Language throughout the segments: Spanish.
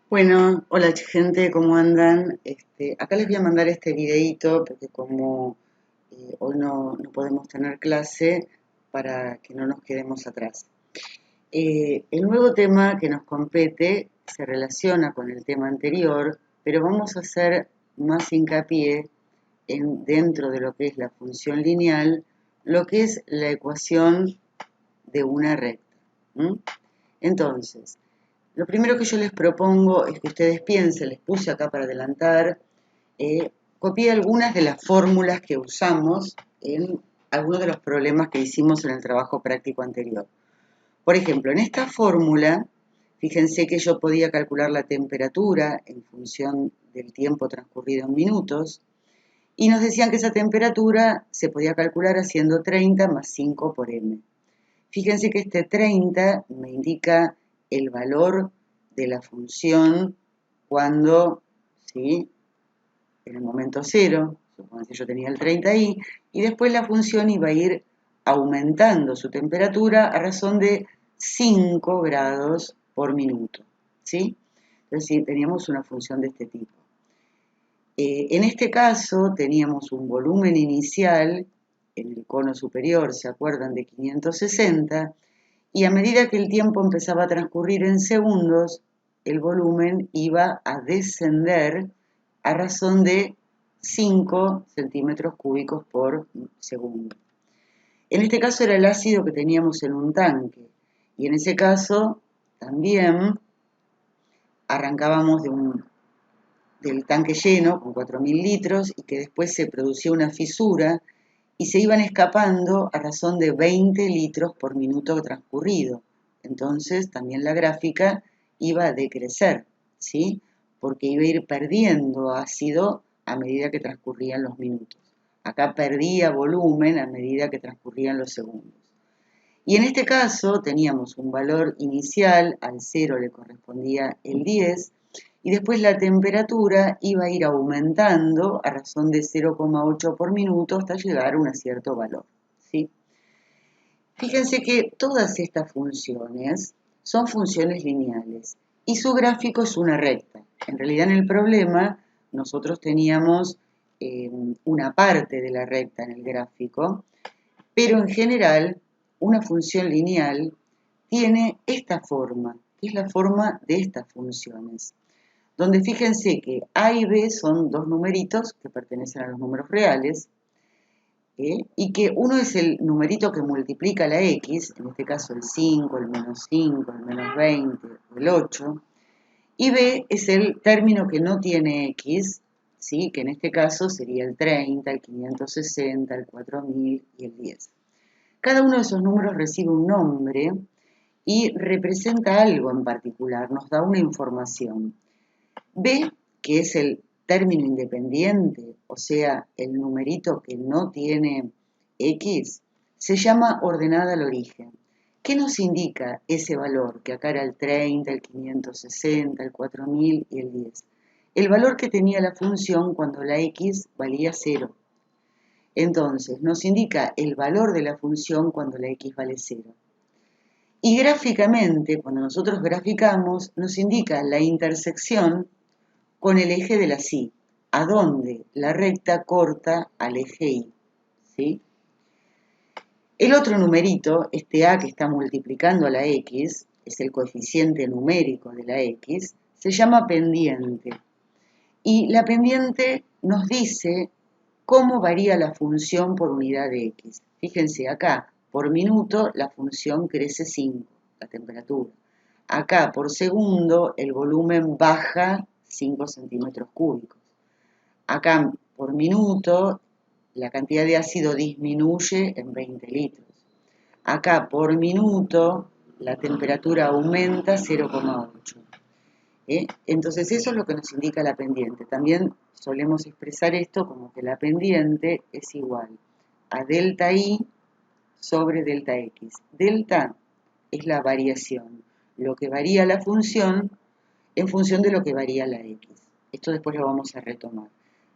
Bueno, hola gente, ¿cómo andan? Acá les voy a mandar este videito porque como hoy no podemos tener clase, para que no nos quedemos atrás. El nuevo tema que nos compete se relaciona con el tema anterior, pero vamos a hacer más hincapié dentro de lo que es la función lineal, lo que es la ecuación de una recta. ¿M? Entonces, lo primero que yo les propongo es que ustedes piensen, les puse acá para adelantar, copié algunas de las fórmulas que usamos en algunos de los problemas que hicimos en el trabajo práctico anterior. Por ejemplo, en esta fórmula, fíjense que yo podía calcular la temperatura en función del tiempo transcurrido en minutos, y nos decían que esa temperatura se podía calcular haciendo 30 más 5 por m. Fíjense que este 30 me indica el valor de la función cuando, ¿sí? En el momento cero, supongo que yo tenía el 30 ahí, y después la función iba a ir aumentando su temperatura a razón de 5 grados por minuto, ¿sí? Entonces, sí, teníamos una función de este tipo. En este caso teníamos un volumen inicial en el cono superior, ¿se acuerdan? De 560, y a medida que el tiempo empezaba a transcurrir en segundos, el volumen iba a descender a razón de 5 centímetros cúbicos por segundo. En este caso era el ácido que teníamos en un tanque, y en ese caso también arrancábamos del tanque lleno con 4.000 litros y que después se producía una fisura y se iban escapando a razón de 20 litros por minuto transcurrido. Entonces también la gráfica iba a decrecer, ¿sí? Porque iba a ir perdiendo ácido a medida que transcurrían los minutos. Acá perdía volumen a medida que transcurrían los segundos. Y en este caso teníamos un valor inicial, al 0 le correspondía el 10, y después la temperatura iba a ir aumentando a razón de 0,8 por minuto hasta llegar a un cierto valor, ¿sí? Fíjense que todas estas funciones son funciones lineales y su gráfico es una recta. En realidad en el problema nosotros teníamos una parte de la recta en el gráfico, pero en general una función lineal tiene esta forma, que es la forma de estas funciones, donde fíjense que A y B son dos numeritos que pertenecen a los números reales, y que uno es el numerito que multiplica la X, en este caso el 5, el menos 5, el menos 20, el 8, y B es el término que no tiene X, ¿sí? Que en este caso sería el 30, el 560, el 4000 y el 10. Cada uno de esos números recibe un nombre y representa algo en particular, nos da una información. B, que es el término independiente, o sea, el numerito que no tiene X, se llama ordenada al origen. ¿Qué nos indica ese valor? Que acá era el 30, el 560, el 4000 y el 10. El valor que tenía la función cuando la X valía 0. Entonces, nos indica el valor de la función cuando la X vale 0. Y gráficamente, cuando nosotros graficamos, nos indica la intersección con el eje de la Y, a donde la recta corta al eje Y, ¿sí? El otro numerito, este A que está multiplicando a la X, es el coeficiente numérico de la X, se llama pendiente. Y la pendiente nos dice cómo varía la función por unidad de X. Fíjense acá, por minuto la función crece 5, la temperatura. Acá por segundo el volumen baja 5 centímetros cúbicos. Acá por minuto la cantidad de ácido disminuye en 20 litros. Acá por minuto la temperatura aumenta 0,8. Entonces eso es lo que nos indica la pendiente. También solemos expresar esto como que la pendiente es igual a delta I sobre delta X. Delta es la variación, lo que varía la función en función de lo que varía la X. Esto después lo vamos a retomar.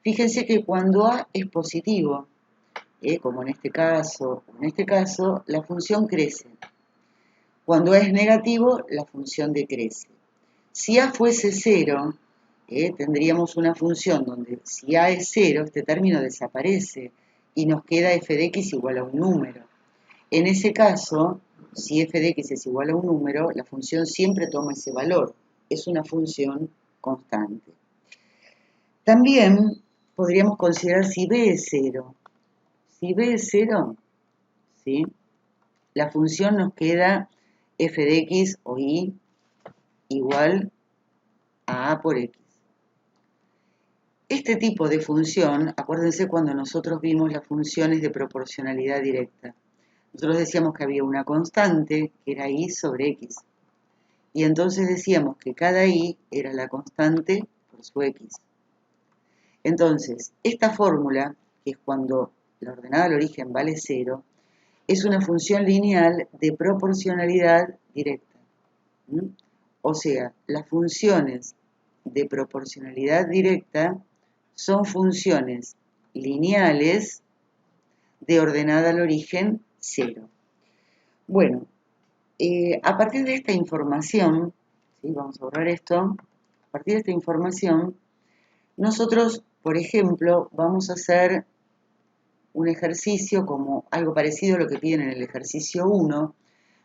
Fíjense que cuando A es positivo, como en este caso, la función crece. Cuando A es negativo, la función decrece. Si A fuese 0, tendríamos una función donde si A es 0, este término desaparece y nos queda f de x igual a un número. En ese caso, si f de x es igual a un número, la función siempre toma ese valor. Es una función constante. También podríamos considerar si b es 0. Si b es 0, ¿sí?, la función nos queda f de x o y igual a por x. Este tipo de función, acuérdense cuando nosotros vimos las funciones de proporcionalidad directa. Nosotros decíamos que había una constante, que era y sobre x. Y entonces decíamos que cada y era la constante por su x. Entonces, esta fórmula, que es cuando la ordenada al origen vale 0, es una función lineal de proporcionalidad directa. O sea, las funciones de proporcionalidad directa son funciones lineales de ordenada al origen 0. Bueno, a partir de esta información, ¿sí?, vamos a borrar esto, a partir de esta información, nosotros, por ejemplo, vamos a hacer un ejercicio como algo parecido a lo que piden en el ejercicio 1,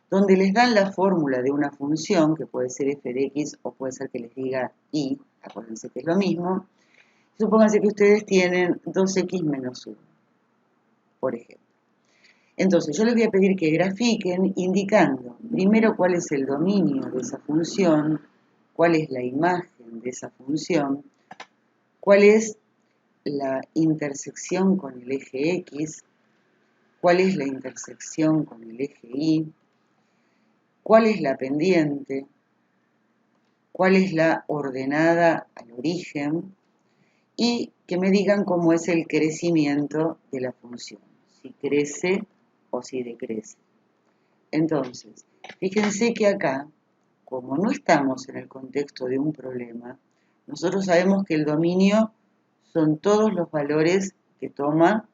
donde les dan la fórmula de una función, que puede ser f de x o puede ser que les diga y, acuérdense que es lo mismo. Supónganse que ustedes tienen 2x menos 1, por ejemplo. Entonces, yo les voy a pedir que grafiquen indicando primero cuál es el dominio de esa función, cuál es la imagen de esa función, cuál es la intersección con el eje X, cuál es la intersección con el eje Y, cuál es la pendiente, cuál es la ordenada al origen y que me digan cómo es el crecimiento de la función, si crece o si decrece. Entonces, fíjense que acá, como no estamos en el contexto de un problema, nosotros sabemos que el dominio son todos los valores que toma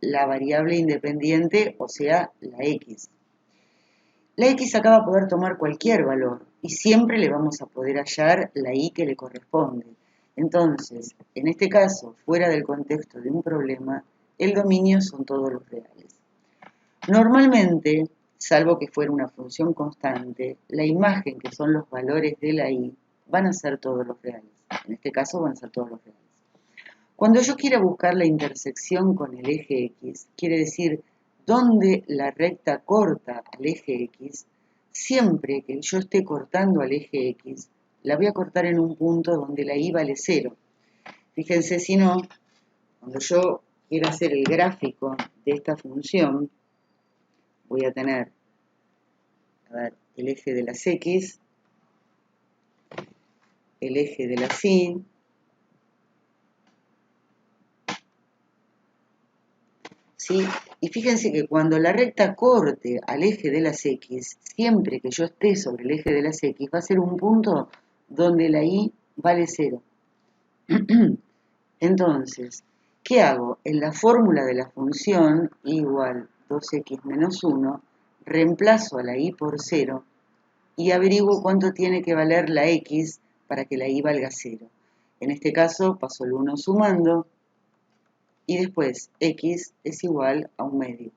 la variable independiente, o sea, la x. La x acá va a poder tomar cualquier valor y siempre le vamos a poder hallar la y que le corresponde. Entonces, en este caso, fuera del contexto de un problema, el dominio son todos los reales. Normalmente, salvo que fuera una función constante, la imagen, que son los valores de la y, van a ser todos los reales. En este caso van a ser todos los reales. Cuando yo quiera buscar la intersección con el eje X, quiere decir dónde la recta corta al eje X, siempre que yo esté cortando al eje X, la voy a cortar en un punto donde la y vale 0. Fíjense, si no, cuando yo quiera hacer el gráfico de esta función, voy a tener, el eje de las X, el eje de las Y, ¿sí? Y fíjense que cuando la recta corte al eje de las X, siempre que yo esté sobre el eje de las X, va a ser un punto donde la Y vale 0. Entonces, ¿qué hago? En la fórmula de la función y igual 2x menos 1, reemplazo a la Y por 0 y averiguo cuánto tiene que valer la X para que la Y valga 0. En este caso, paso el 1 sumando, y después x es igual a un medio.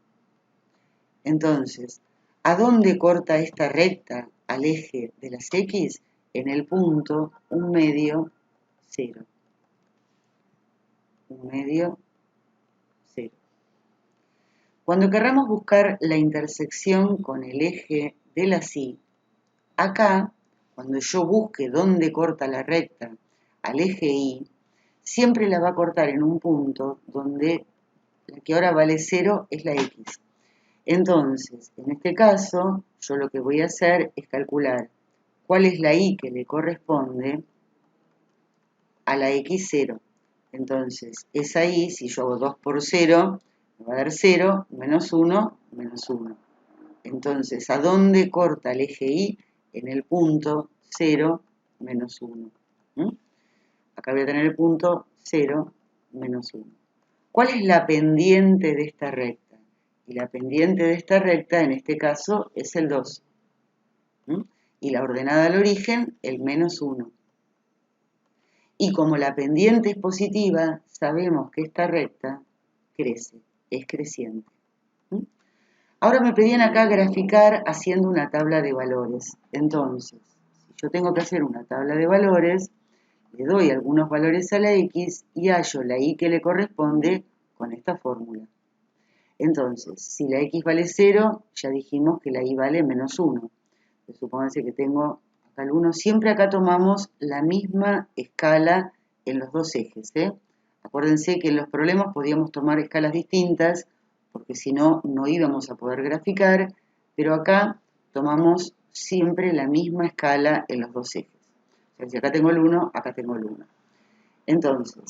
Entonces, ¿a dónde corta esta recta al eje de las x? En el punto 1 medio 0. 1 medio 0. Cuando querramos buscar la intersección con el eje de las y, acá, cuando yo busque dónde corta la recta al eje y, siempre la va a cortar en un punto donde la que ahora vale 0 es la x. Entonces, en este caso, yo lo que voy a hacer es calcular cuál es la y que le corresponde a la x0. Entonces, esa y, si yo hago 2 por 0, me va a dar 0, menos 1, menos 1. Entonces, ¿a dónde corta el eje y? En el punto 0, menos 1. Acá voy a tener el punto 0, menos 1. ¿Cuál es la pendiente de esta recta? Y la pendiente de esta recta, en este caso, es el 2. y la ordenada al origen, el menos 1. Y como la pendiente es positiva, sabemos que esta recta crece, es creciente. Ahora me pedían acá graficar haciendo una tabla de valores. Entonces, si yo tengo que hacer una tabla de valores, le doy algunos valores a la X y hallo la Y que le corresponde con esta fórmula. Entonces, si la X vale 0, ya dijimos que la Y vale menos 1. Supónganse que tengo acá el 1. Siempre acá tomamos la misma escala en los dos ejes. Acuérdense que en los problemas podíamos tomar escalas distintas, porque si no, no íbamos a poder graficar, pero acá tomamos siempre la misma escala en los dos ejes. O sea, si acá tengo el 1, acá tengo el 1. Entonces,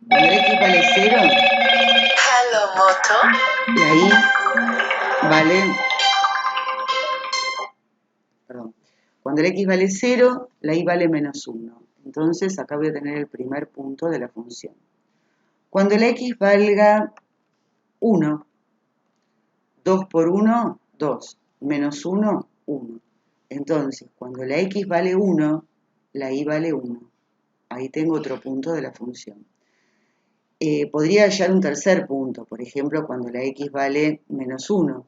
cuando X vale 0, Hello, Moto. la Y vale... Perdón. Cuando el X vale 0, la Y vale menos 1. Entonces, acá voy a tener el primer punto de la función. Cuando la X valga 1, 2 por 1, 2, menos 1, 1. Entonces, cuando la X vale 1, la Y vale 1. Ahí tengo otro punto de la función. Podría hallar un tercer punto, por ejemplo, cuando la X vale menos 1.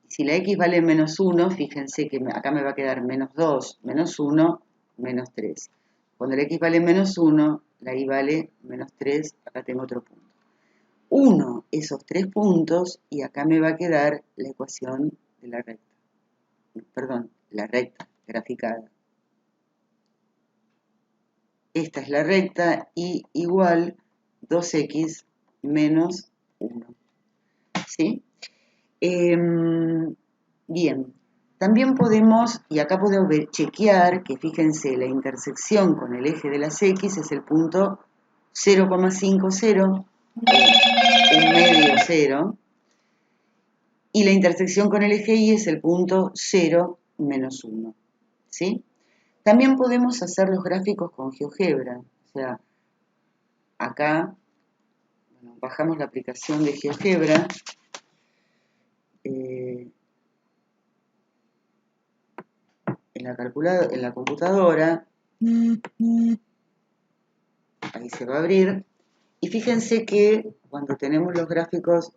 Si la X vale menos 1, fíjense que acá me va a quedar menos 2, menos 1, menos 3. Cuando la X vale menos 1, la Y vale menos 3, acá tengo otro punto. Uno esos 3 puntos y acá me va a quedar la ecuación de la recta. Perdón, la recta graficada. Esta es la recta y igual 2x menos 1. ¿Sí? Bien, también podemos, y acá podemos chequear que fíjense, la intersección con el eje de las X es el punto 0,50, un medio 0, y la intersección con el eje Y es el punto 0 menos 1, ¿sí? También podemos hacer los gráficos con GeoGebra, o sea, acá bajamos la aplicación de GeoGebra, en la computadora, ahí se va a abrir, y fíjense que cuando tenemos los gráficos,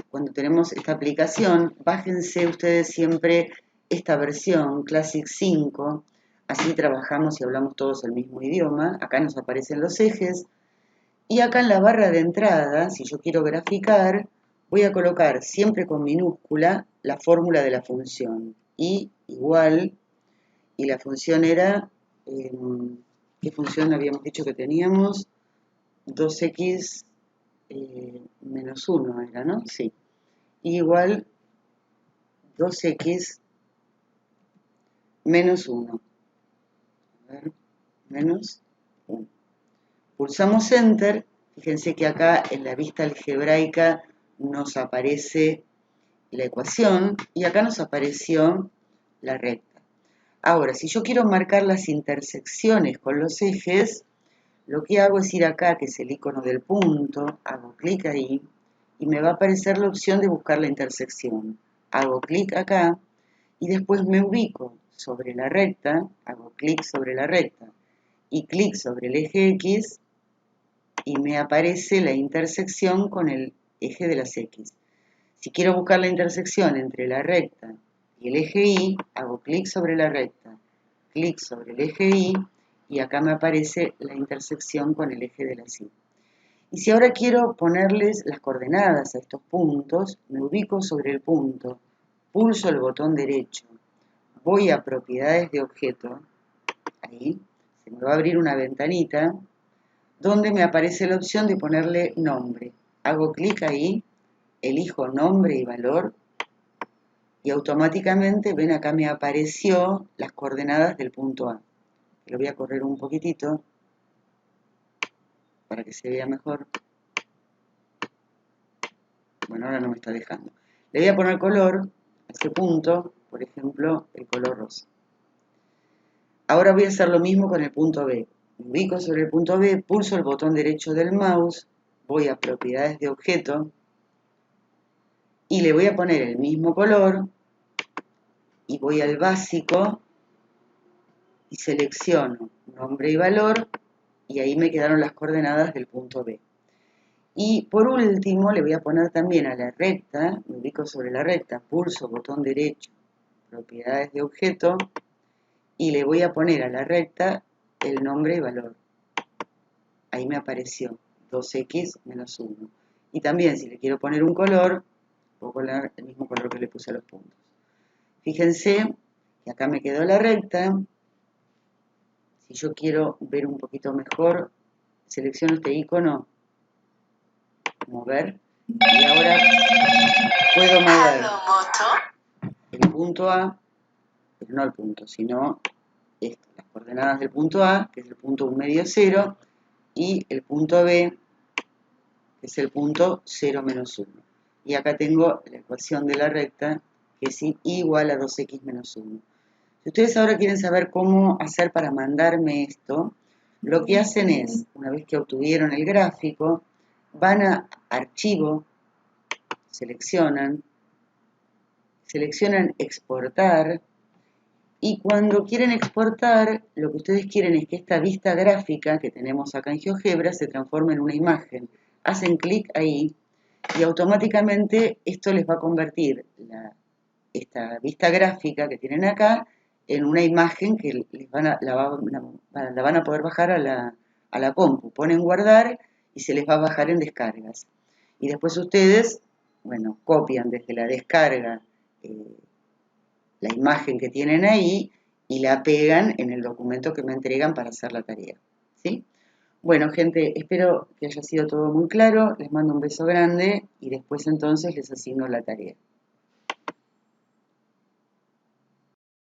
cuando tenemos esta aplicación, bájense ustedes siempre esta versión, Classic 5, así trabajamos y hablamos todos el mismo idioma, acá nos aparecen los ejes, y acá en la barra de entrada, si yo quiero graficar, voy a colocar siempre con minúscula la fórmula de la función, y igual, y la función era, ¿qué función habíamos dicho que teníamos? 2x menos 1 era, ¿no? Sí. Igual 2x menos 1. A ver, menos 1. Pulsamos Enter. Fíjense que acá en la vista algebraica nos aparece la ecuación y acá nos apareció la recta. Ahora, si yo quiero marcar las intersecciones con los ejes, lo que hago es ir acá, que es el icono del punto, hago clic ahí y me va a aparecer la opción de buscar la intersección. Hago clic acá y después me ubico sobre la recta, hago clic sobre la recta y clic sobre el eje X y me aparece la intersección con el eje de las X. Si quiero buscar la intersección entre la recta y el eje Y, hago clic sobre la recta, clic sobre el eje Y acá me aparece la intersección con el eje de las Y. Y si ahora quiero ponerles las coordenadas a estos puntos, me ubico sobre el punto, pulso el botón derecho, voy a propiedades de objeto, ahí, se me va a abrir una ventanita, donde me aparece la opción de ponerle nombre. Hago clic ahí, elijo nombre y valor, y automáticamente, ven acá me apareció las coordenadas del punto A. Lo voy a correr un poquitito, para que se vea mejor. Bueno, ahora no me está dejando. Le voy a poner color a ese punto, por ejemplo, el color rosa. Ahora voy a hacer lo mismo con el punto B. Me ubico sobre el punto B, pulso el botón derecho del mouse, voy a propiedades de objeto y le voy a poner el mismo color y voy al básico y selecciono nombre y valor y ahí me quedaron las coordenadas del punto B. Y por último le voy a poner también a la recta, me ubico sobre la recta, pulso botón derecho, propiedades de objeto y le voy a poner a la recta el nombre y valor. Ahí me apareció 2x menos 1. Y también si le quiero poner un color, puedo poner el mismo color que le puse a los puntos. Fíjense que acá me quedó la recta. Si yo quiero ver un poquito mejor, selecciono este icono, mover, y ahora puedo mover el punto A, pero no el punto, sino esto, las coordenadas del punto A, que es el punto 1 medio 0, y el punto B, que es el punto 0 menos 1. Y acá tengo la ecuación de la recta, que es igual a 2x menos 1. Si ustedes ahora quieren saber cómo hacer para mandarme esto, lo que hacen es, una vez que obtuvieron el gráfico, van a Archivo, seleccionan exportar, y cuando quieren exportar, lo que ustedes quieren es que esta vista gráfica que tenemos acá en GeoGebra se transforme en una imagen. Hacen clic ahí y automáticamente esto les va a convertir esta vista gráfica que tienen acá en una imagen que les la van a poder bajar a la compu. Ponen guardar y se les va a bajar en descargas. Y después ustedes, bueno, copian desde la descarga la imagen que tienen ahí y la pegan en el documento que me entregan para hacer la tarea. ¿Sí? Bueno, gente, espero que haya sido todo muy claro. Les mando un beso grande y después entonces les asigno la tarea.